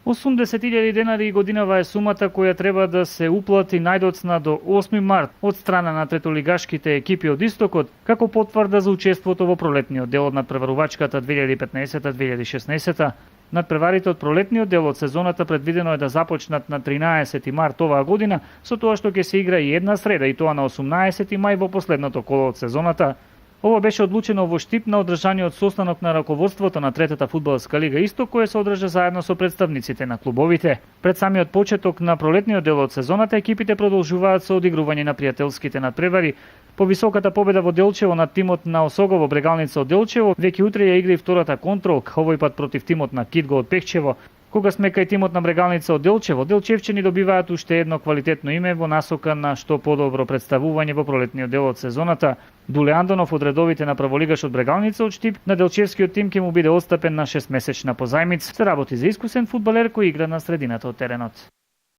80.000 денари и годинава е сумата која треба да се уплати најдоцна до 8 март од страна на третолигашките екипи од Истокот, како потврда за учеството во пролетниот дел од надпреварувачката 2015-2016. Надпреварите од пролетниот дел од сезоната предвидено е да започнат на 13 март оваа година, со тоа што ќе се игра и една среда, и тоа на 18 мај во последното коло од сезоната. Ова беше одлучено во Штип на одржаниот состанок на раководството на третата фудбалска лига Исток, кој се одржа заедно со представниците на клубовите. Пред самиот почеток на пролетниот дел од сезоната, екипите продолжуваат со одигрување на пријателските надпревари. По високата победа во Делчево над тимот на Осогово Брегалница од Делчево, веќе утре ја игра и втората контролка, овој пат против тимот на Китго од Пехчево. Кога сме кај тимот на Брегалница од Делчево, делчевчани добиваат уште едно квалитетно име во насока на што подобро представување во пролетниот дел од сезоната. Дуле Андонов од редовите на праволигашот Брегалница од Штип на делчевскиот тим ќе му биде отстапен на 6-месечна позајмица. Се работи за искусен фудбалер кој игра на средината од теренот.